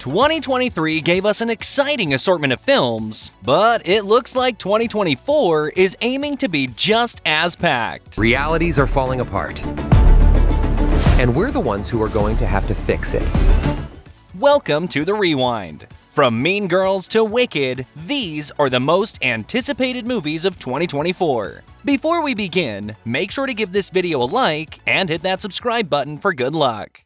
2023 gave us an exciting assortment of films, but it looks like 2024 is aiming to be just as packed. Realities are falling apart, and we're the ones who are going to have to fix it. Welcome to The Rewind. From Mean Girls to Wicked, these are the most anticipated movies of 2024. Before we begin, make sure to give this video a like and hit that subscribe button for good luck.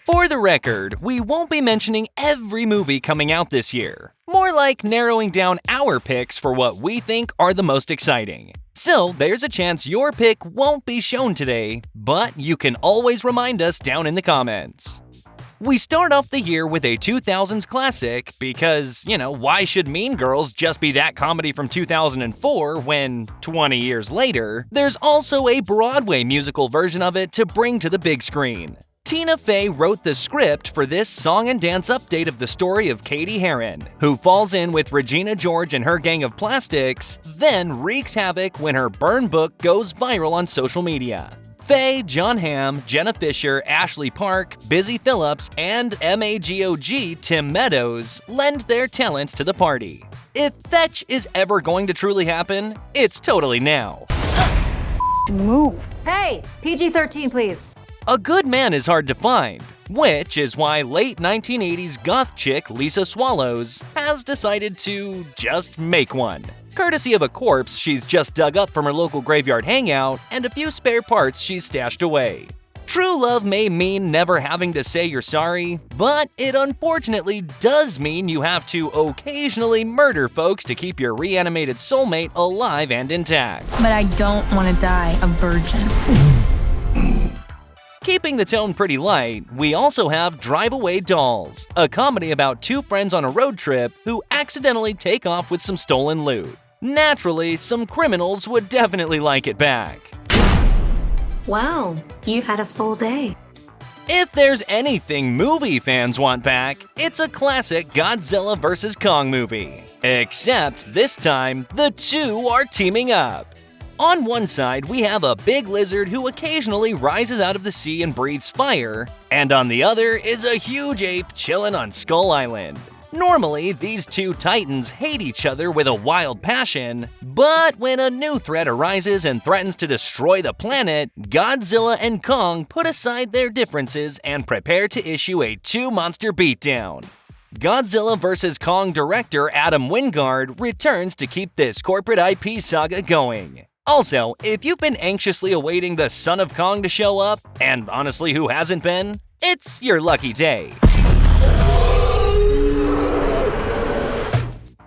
For the record, we won't be mentioning every movie coming out this year. More like narrowing down our picks for what we think are the most exciting. So there's a chance your pick won't be shown today, but you can always remind us down in the comments. We start off the year with a 2000s classic because, why should Mean Girls just be that comedy from 2004 when, 20 years later, there's also a Broadway musical version of it to bring to the big screen. Tina Fey wrote the script for this song and dance update of the story of Katie Heron, who falls in with Regina George and her gang of plastics, then wreaks havoc when her burn book goes viral on social media. Fey, John Hamm, Jenna Fisher, Ashley Park, Busy Phillips, and MAGOG Tim Meadows lend their talents to the party. If fetch is ever going to truly happen, it's totally now. Move. Hey, PG-13, please. A good man is hard to find, which is why late 1980s goth chick Lisa Swallows has decided to just make one. Courtesy of a corpse she's just dug up from her local graveyard hangout and a few spare parts she's stashed away. True love may mean never having to say you're sorry, but it unfortunately does mean you have to occasionally murder folks to keep your reanimated soulmate alive and intact. But I don't want to die a virgin. Keeping the tone pretty light, we also have Drive Away Dolls, a comedy about two friends on a road trip who accidentally take off with some stolen loot. Naturally, some criminals would definitely like it back. Wow, you've had a full day. If there's anything movie fans want back, it's a classic Godzilla vs. Kong movie. Except this time, the two are teaming up. On one side, we have a big lizard who occasionally rises out of the sea and breathes fire, and on the other is a huge ape chilling on Skull Island. Normally, these two titans hate each other with a wild passion, but when a new threat arises and threatens to destroy the planet, Godzilla and Kong put aside their differences and prepare to issue a two-monster beatdown. Godzilla vs. Kong director Adam Wingard returns to keep this corporate IP saga going. Also, if you've been anxiously awaiting the Son of Kong to show up, and honestly who hasn't been, it's your lucky day.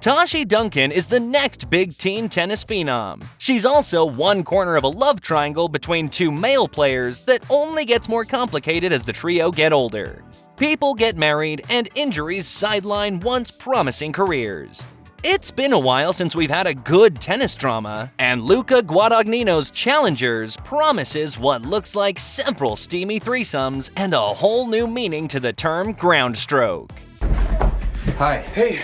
Tashi Duncan is the next big teen tennis phenom. She's also one corner of a love triangle between two male players that only gets more complicated as the trio get older. People get married, and injuries sideline once promising careers. It's been a while since we've had a good tennis drama, and Luca Guadagnino's Challengers promises what looks like several steamy threesomes and a whole new meaning to the term ground stroke. Hi. Hey.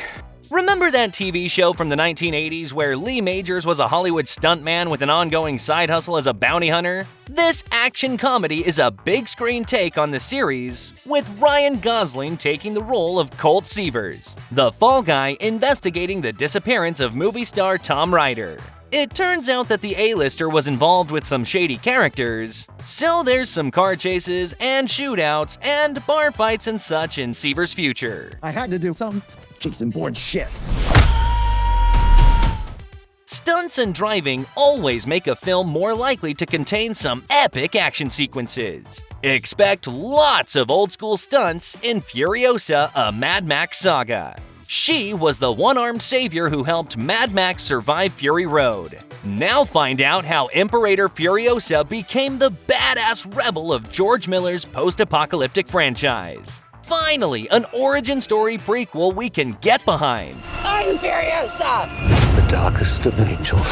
Remember that TV show from the 1980s where Lee Majors was a Hollywood stuntman with an ongoing side hustle as a bounty hunter? This action comedy is a big screen take on the series, with Ryan Gosling taking the role of Colt Seavers, the fall guy investigating the disappearance of movie star Tom Ryder. It turns out that the A-lister was involved with some shady characters, so there's some car chases and shootouts and bar fights and such in Seavers' future. I had to do some Jason Bourne shit. Stunts and driving always make a film more likely to contain some epic action sequences. Expect lots of old-school stunts in Furiosa, a Mad Max saga. She was the one-armed savior who helped Mad Max survive Fury Road. Now find out how Imperator Furiosa became the badass rebel of George Miller's post-apocalyptic franchise. Finally, an origin story prequel we can get behind. I'm Furiosa! The darkest of angels.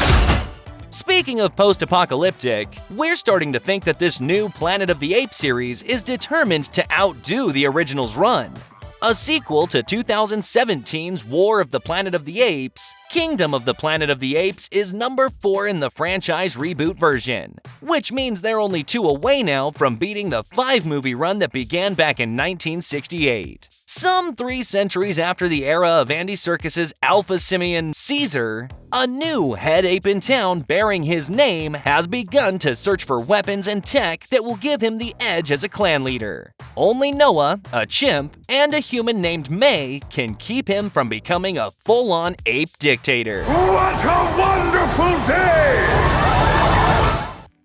Speaking of post-apocalyptic, we're starting to think that this new Planet of the Apes series is determined to outdo the original's run. A sequel to 2017's War of the Planet of the Apes, Kingdom of the Planet of the Apes is number 4 in the franchise reboot version, which means they're only 2 away now from beating the 5-movie run that began back in 1968. Some 3 centuries after the era of Andy Serkis's alpha simian Caesar, a new head ape in town bearing his name has begun to search for weapons and tech that will give him the edge as a clan leader. Only Noah, a chimp, and a human named May can keep him from becoming a full-on ape dictator. What a wonderful day!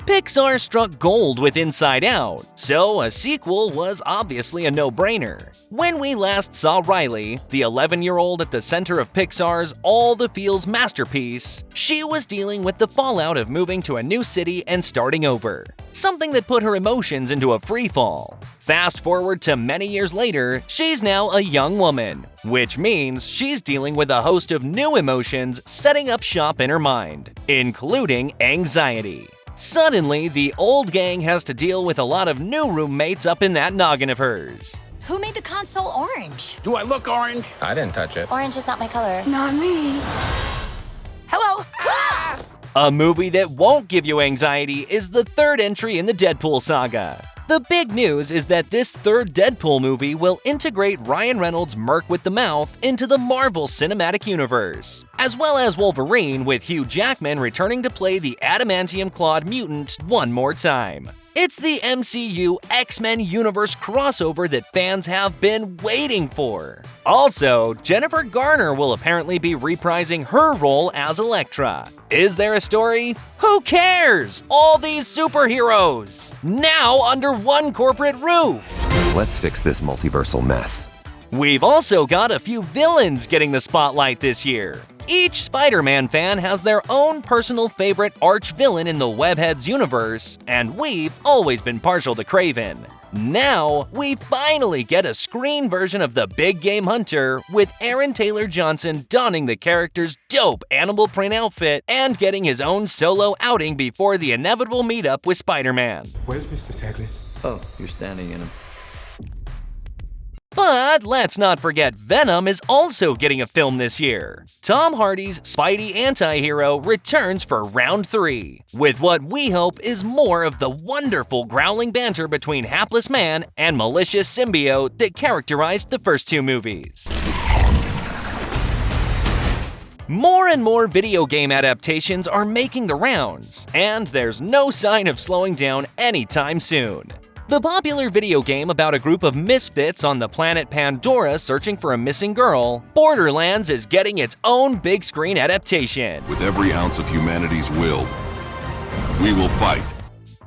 Pixar struck gold with Inside Out, so a sequel was obviously a no-brainer. When we last saw Riley, the 11-year-old at the center of Pixar's All the Feels masterpiece, she was dealing with the fallout of moving to a new city and starting over, something that put her emotions into a freefall. Fast forward to many years later, she's now a young woman, which means she's dealing with a host of new emotions setting up shop in her mind, including anxiety. Suddenly, the old gang has to deal with a lot of new roommates up in that noggin of hers. Who made the console orange? Do I look orange? I didn't touch it. Orange is not my color. Not me. Hello? A movie that won't give you anxiety is the 3rd entry in the Deadpool saga. The big news is that this 3rd Deadpool movie will integrate Ryan Reynolds' Merc with the Mouth into the Marvel Cinematic Universe, as well as Wolverine with Hugh Jackman returning to play the adamantium-clawed mutant one more time. It's the MCU X-Men universe crossover that fans have been waiting for. Also, Jennifer Garner will apparently be reprising her role as Elektra. Is there a story? Who cares? All these superheroes! Now under one corporate roof! Let's fix this multiversal mess. We've also got a few villains getting the spotlight this year. Each Spider-Man fan has their own personal favorite arch-villain in the Webheads universe, and we've always been partial to Kraven. Now, we finally get a screen version of the Big Game Hunter, with Aaron Taylor Johnson donning the character's dope animal print outfit and getting his own solo outing before the inevitable meetup with Spider-Man. Where's Mr. Tagley? Oh, you're standing in him. But let's not forget Venom is also getting a film this year. Tom Hardy's Spidey anti-hero returns for round 3, with what we hope is more of the wonderful growling banter between hapless man and malicious symbiote that characterized the first 2 movies. More and more video game adaptations are making the rounds, and there's no sign of slowing down anytime soon. The popular video game about a group of misfits on the planet Pandora searching for a missing girl, Borderlands is getting its own big screen adaptation. With every ounce of humanity's will, we will fight.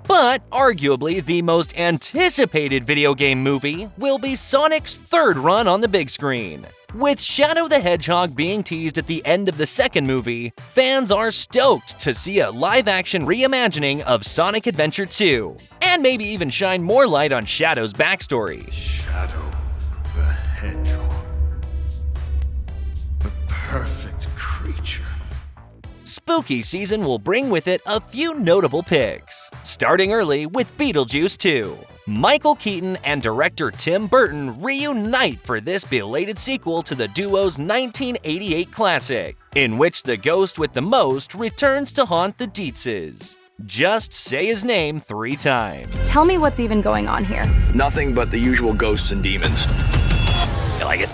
But arguably the most anticipated video game movie will be Sonic's 3rd run on the big screen. With Shadow the Hedgehog being teased at the end of the 2nd movie, fans are stoked to see a live-action reimagining of Sonic Adventure 2, and maybe even shine more light on Shadow's backstory. Shadow the Hedgehog. The perfect creature. Spooky season will bring with it a few notable picks, starting early with Beetlejuice 2. Michael Keaton and director Tim Burton reunite for this belated sequel to the duo's 1988 classic, in which the ghost with the most returns to haunt the Dietzes. Just say his name 3 times. Tell me what's even going on here. Nothing but the usual ghosts and demons. You like it?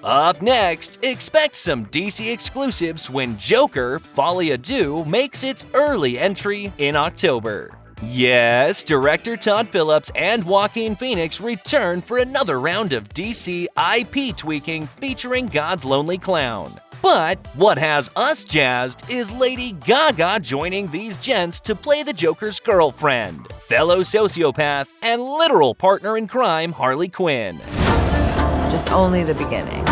Up next, expect some DC exclusives when Joker: Folie à Deux makes its early entry in October. Yes, director Todd Phillips and Joaquin Phoenix return for another round of DC IP tweaking featuring God's Lonely Clown. But what has us jazzed is Lady Gaga joining these gents to play the Joker's girlfriend, fellow sociopath, and literal partner in crime Harley Quinn. Just only the beginning.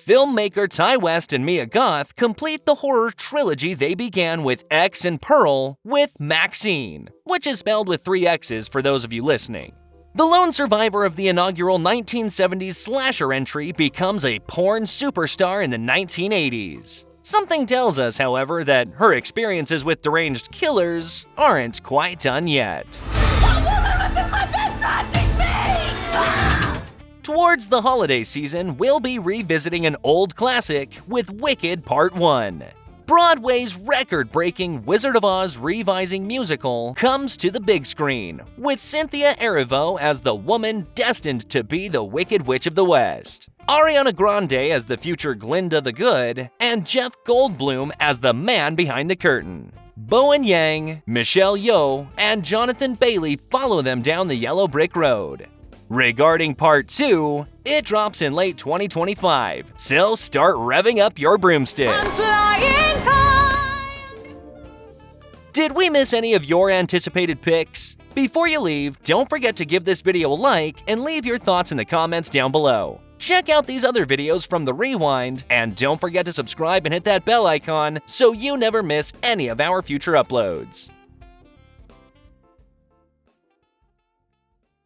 Filmmaker Ty West and Mia Goth complete the horror trilogy they began with X and Pearl with Maxine, which is spelled with 3 X's for those of you listening. The lone survivor of the inaugural 1970s slasher entry becomes a porn superstar in the 1980s. Something tells us, however, that her experiences with deranged killers aren't quite done yet. Towards the holiday season, we'll be revisiting an old classic with Wicked Part 1. Broadway's record-breaking Wizard of Oz revising musical comes to the big screen, with Cynthia Erivo as the woman destined to be the Wicked Witch of the West, Ariana Grande as the future Glinda the Good, and Jeff Goldblum as the man behind the curtain. Bowen Yang, Michelle Yeoh, and Jonathan Bailey follow them down the yellow brick road. Regarding Part 2, it drops in late 2025, so start revving up your broomsticks. Did we miss any of your anticipated picks? Before you leave, don't forget to give this video a like and leave your thoughts in the comments down below. Check out these other videos from The Rewind, and don't forget to subscribe and hit that bell icon so you never miss any of our future uploads.